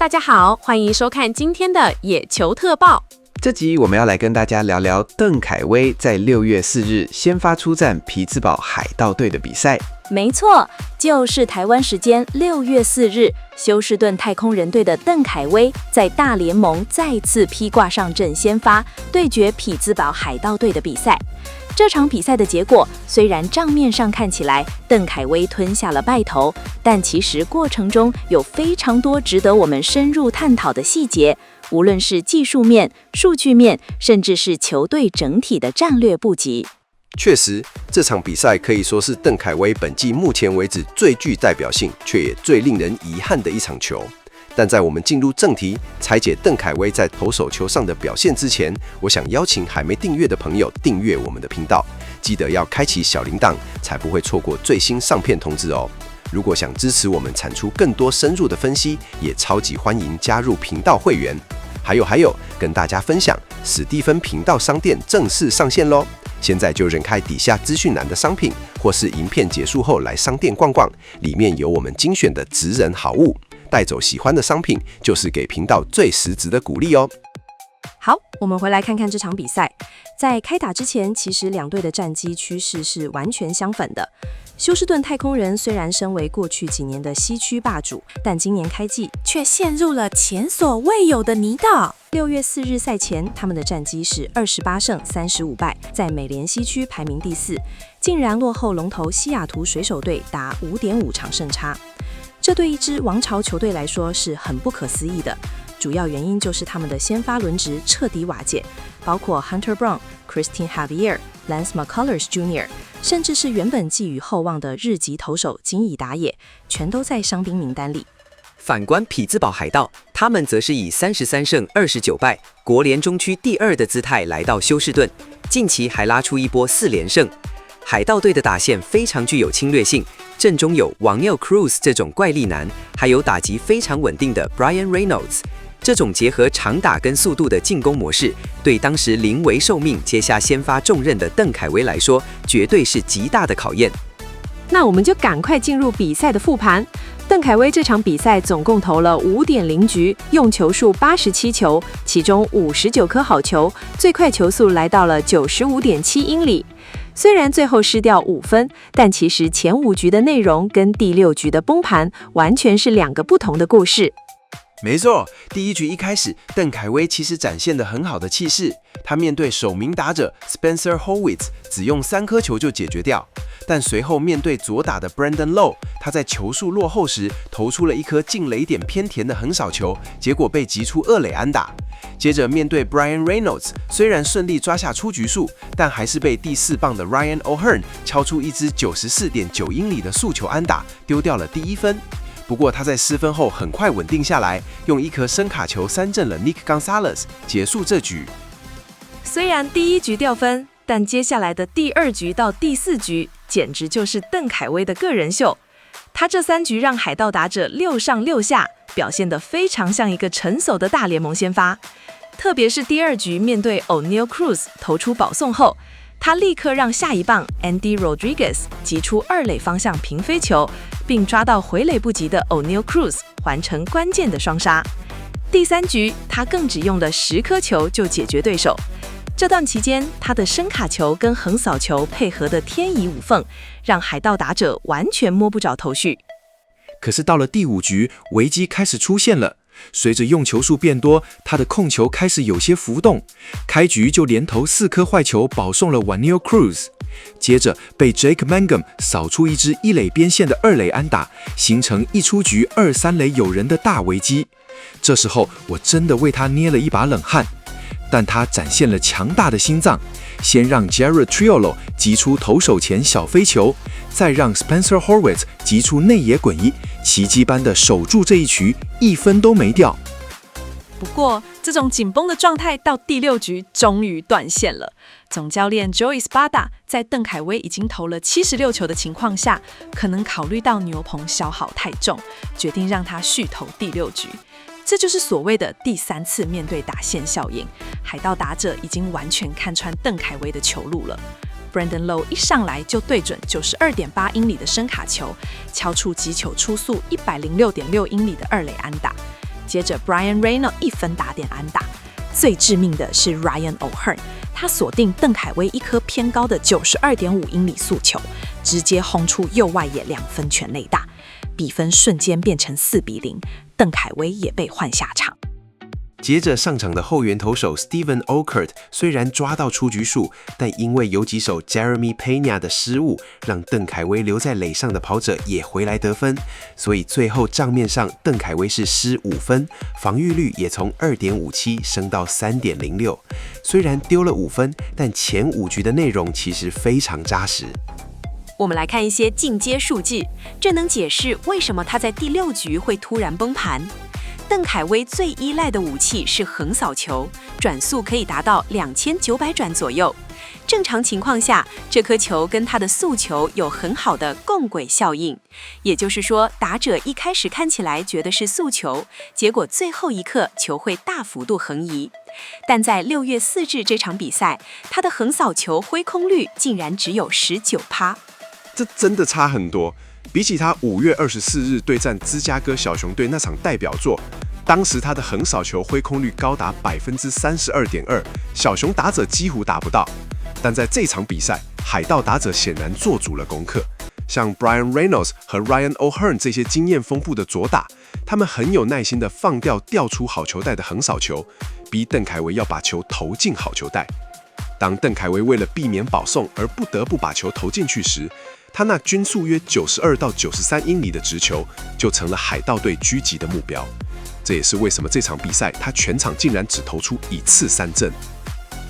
大家好，欢迎收看今天的野球特报。这集我们要来跟大家聊聊邓凯威在6月4日先发出战匹兹堡海盗队的比赛。没错，就是台湾时间6月4日，休士顿太空人队的邓凯威在大联盟再次披挂上阵先发，对决匹兹堡海盗队的比赛。这场比赛的结果虽然账面上看起来邓凯威吞下了败投，但其实过程中有非常多值得我们深入探讨的细节，无论是技术面、数据面，甚至是球队整体的战略布局。确实，这场比赛可以说是邓凯威本季目前为止最具代表性，却也最令人遗憾的一场球。但在我们进入正题，拆解邓凯威在投手球上的表现之前，我想邀请还没订阅的朋友订阅我们的频道，记得要开启小铃铛，才不会错过最新上片通知哦。如果想支持我们产出更多深入的分析，也超级欢迎加入频道会员。还有，跟大家分享，史蒂芬频道商店正式上线咯。现在就人开底下资讯栏的商品，或是影片结束后来商店逛逛，里面有我们精选的职人好物，带走喜欢的商品，就是给频道最实质的鼓励哦。好，我们回来看看这场比赛。在开打之前，其实两队的战绩趋势是完全相反的。休士顿太空人虽然身为过去几年的西区霸主，但今年开季却陷入了前所未有的泥淖。6月4日赛前，他们的战绩是28胜35败，在美联西区排名第4，竟然落后龙头西雅图水手队达5.5场胜差。这对一支王朝球队来说是很不可思议的。主要原因就是他们的先发轮值彻底瓦解，包括 Hunter Brown、Christian Javier、Lance McCullers Jr.， 甚至是原本寄予厚望的日籍投手金井打野，全都在伤兵名单里。反观匹兹堡海盗，他们则是以33胜29败，国联中区第2的姿态来到休士顿，近期还拉出一波4连胜。海盗队的打线非常具有侵略性，阵中有Oneil Cruz 这种怪力男，还有打击非常稳定的 Bryan Reynolds。这种结合长打跟速度的进攻模式，对当时临危受命接下先发重任的邓凯威来说，绝对是极大的考验。那我们就赶快进入比赛的复盘。邓凯威这场比赛总共投了 5.0 局，用球数87球，其中59颗好球，最快球速来到了 95.7 英里。虽然最后失掉5分，但其实前5局的内容跟第6局的崩盘完全是2个不同的故事。没错，第一局一开始，邓凯威其实展现得很好的气势，他面对首名打者 Spencer Horwitz 只用3颗球就解决掉，但随后面对左打的 Brandon Lowe， 他在球数落后时投出了一颗近垒点偏甜的横扫球，结果被击出2垒安打。接着面对 Bryan Reynolds， 虽然顺利抓下出局数，但还是被第4棒的 Ryan O'Hearn 敲出一支 94.9 英里的速球安打，丢掉了第1分。不过他在失分后很快稳定下来，用一颗伸卡球3振了 Nick Gonzalez， 结束这局。虽然第1局掉分，但接下来的第2局到第4局简直就是邓凯威的个人秀。他这3局让海盗打者6上6下，表现得非常像一个成熟的大联盟先发。特别是第2局面对 Oneil Cruz 投出保送后，他立刻让下一棒 Andy Rodriguez 击出2垒方向平飞球，并抓到回垒不及的 Oneil Cruz， 完成关键的双杀。第3局，他更只用了10颗球就解决对手。这段期间，他的伸卡球跟横扫球配合的天衣无缝，让海盗打者完全摸不着头绪。可是到了第5局，危机开始出现了。随着用球数变多，他的控球开始有些浮动，开局就连投4颗坏球保送了 Oneil Cruz， 接着被 Jake Mangum 扫出一支1垒边线的2垒安打，形成一出局2、3垒有人的大危机。这时候我真的为他捏了一把冷汗，但他展现了强大的心脏，先让 Jared Triolo 击出投手前小飞球，再让 Spencer Horwitz 击出内野滚移，奇迹般的守住这一局，1分都没掉。不过，这种紧绷的状态到第6局终于断线了。总教练 Joey Espada 在邓凯威已经投了76球的情况下，可能考虑到牛棚消耗太重，决定让他续投第6局。这就是所谓的第3次面对打线效应。海盗打者已经完全看穿邓凯威的球路了。Brandon Lowe 一上来就对准 92.8 英里的伸卡球，敲出击球初速 106.6 英里的2垒安打。接着 Brian Reynolds 1分打点安打。最致命的是 Ryan O'Hearn， 他锁定邓凯威一颗偏高的 92.5 英里速球，直接轰出右外野2分全垒打，比分瞬间变成4-0，邓凯威也被换下场。接着上场的后援投手 Steven Okert 虽然抓到出局数，但因为游击手 Jeremy Pena 的失误，让邓凯威留在垒上的跑者也回来得分，所以最后账面上邓凯威是失5分，防御率也从 2.57 升到 3.06。虽然丢了5分，但前5局的内容其实非常扎实。我们来看一些进阶数据，这能解释为什么他在第6局会突然崩盘。邓凯威最依赖的武器是横扫球，转速可以达到2900转左右。正常情况下，这颗球跟他的速球有很好的共轨效应，也就是说，打者一开始看起来觉得是速球，结果最后一刻球会大幅度横移。但在6月4日这场比赛，他的横扫球挥空率竟然只有19%，这真的差很多。比起他5月24日对战芝加哥小熊队那场代表作，当时他的横扫球挥空率高达 32.2%， 小熊打者几乎达不到。但在这场比赛，海盗打者显然做足了功课，像 Brian Reynolds 和 Ryan O'Hearn 这些经验丰富的左打，他们很有耐心地放掉掉出好球带的横扫球，逼邓凯威要把球投进好球带。当邓凯威为了避免保送而不得不把球投进去时，他那均速约92到93英里的直球就成了海盗队狙击的目标。这也是为什么这场比赛他全场竟然只投出1次3振。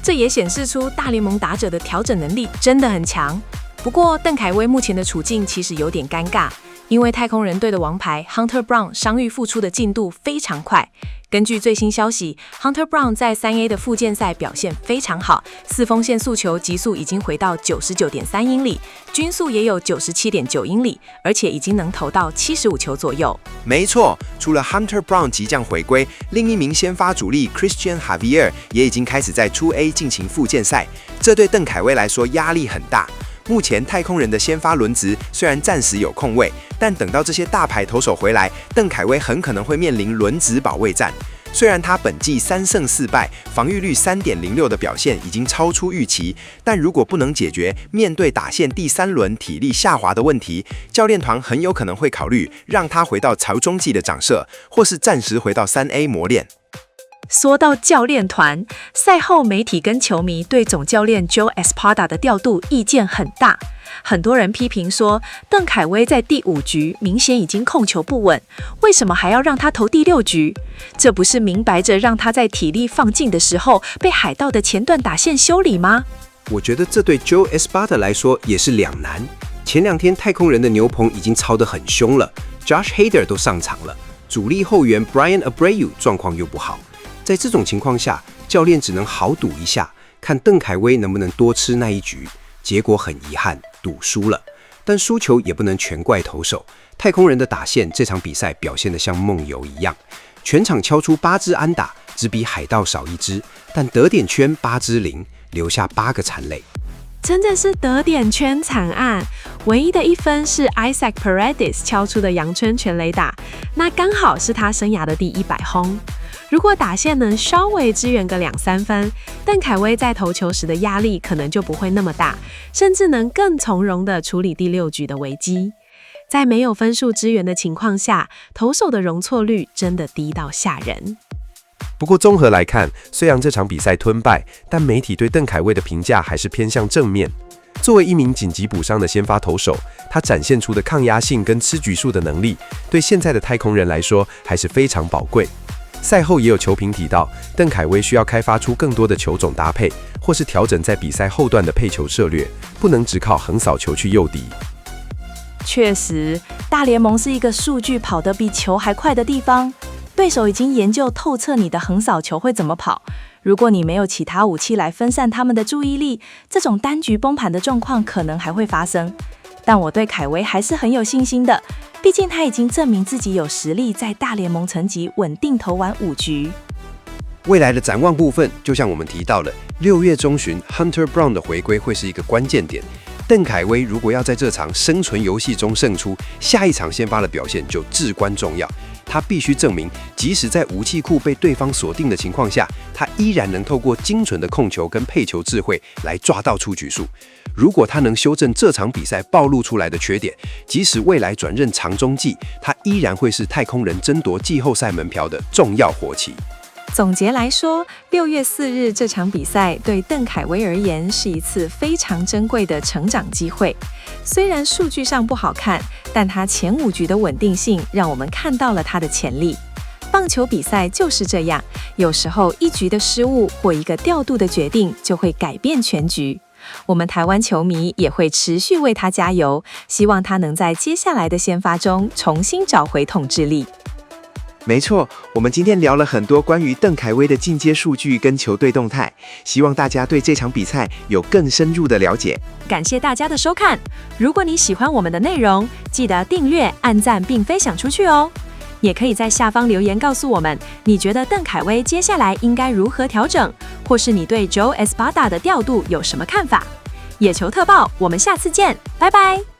这也显示出大联盟打者的调整能力真的很强。不过，邓凯威目前的处境其实有点尴尬，因为太空人队的王牌 Hunter Brown 伤愈复出的进度非常快。根据最新消息 ，Hunter Brown 在3A 的复健赛表现非常好，4锋线速球极速已经回到 99.3 英里，均速也有 97.9 英里，而且已经能投到75球左右。没错，除了 Hunter Brown 即将回归，另一名先发主力 Christian Javier 也已经开始在 2A 进行复健赛，这对邓凯威来说压力很大。目前太空人的先发轮值虽然暂时有空位，但等到这些大牌投手回来，邓凯威很可能会面临轮值保卫战。虽然他本季3胜4败，防御率 3.06 的表现已经超出预期，但如果不能解决面对打线第3轮体力下滑的问题，教练团很有可能会考虑让他回到朝中继的长射，或是暂时回到3A 磨练。说到教练团，赛后媒体跟球迷对总教练 Joe Espada 的调度意见很大。很多人批评说，邓凯威在第5局明显已经控球不稳，为什么还要让他投第6局？这不是明摆着让他在体力放尽的时候被海盗的前段打线修理吗？我觉得这对 Joe Espada 来说也是两难。前2天太空人的牛棚已经操得很凶了 ，Josh Hader 都上场了，主力后援 Brian Abreu 状况又不好。在这种情况下，教练只能豪赌一下，看邓凯威能不能多吃那一局。结果很遗憾，赌输了。但输球也不能全怪投手。太空人的打线这场比赛表现得像梦游一样，全场敲出8支安打，只比海盗少1支，但得点圈8支0，留下8个残垒。真的是得点圈惨案，唯一的1分是 Isaac Paredes 敲出的阳春全垒打，那刚好是他生涯的第100轰。如果打线能稍微支援个2-3分，邓凯威在投球时的压力可能就不会那么大，甚至能更从容地处理第6局的危机。在没有分数支援的情况下，投手的容错率真的低到吓人。不过综合来看，虽然这场比赛吞败，但媒体对邓凯威的评价还是偏向正面。作为一名紧急补伤的先发投手，他展现出的抗压性跟吃局数的能力，对现在的太空人来说还是非常宝贵。赛后也有球评提到，邓凯威需要开发出更多的球种搭配，或是调整在比赛后段的配球策略，不能只靠横扫球去诱敌。确实，大联盟是一个数据跑得比球还快的地方，对手已经研究透彻你的横扫球会怎么跑。如果你没有其他武器来分散他们的注意力，这种单局崩盘的状况可能还会发生。但我对凯威还是很有信心的，毕竟他已经证明自己有实力在大联盟层级稳定投完5局。未来的展望部分，就像我们提到了，6月中旬 Hunter Brown 的回归会是一个关键点。邓凯威如果要在这场生存游戏中胜出，下一场先发的表现就至关重要。他必须证明，即使在武器库被对方锁定的情况下，他依然能透过精准的控球跟配球智慧来抓到出局数。如果他能修正这场比赛暴露出来的缺点，即使未来转任长中继，他依然会是太空人争夺季后赛门票的重要活棋。总结来说，6月4日这场比赛对邓凯威而言是一次非常珍贵的成长机会。虽然数据上不好看，但他前5局的稳定性让我们看到了他的潜力。棒球比赛就是这样，有时候一局的失误或一个调度的决定就会改变全局。我们台湾球迷也会持续为他加油，希望他能在接下来的先发中重新找回统治力。没错，我们今天聊了很多关于邓凯威的进阶数据跟球队动态，希望大家对这场比赛有更深入的了解。感谢大家的收看，如果你喜欢我们的内容，记得订阅、按赞并分享出去哦。也可以在下方留言告诉我们，你觉得邓凯威接下来应该如何调整，或是你对 Joe Espada 的调度有什么看法？野球特报，我们下次见，拜拜。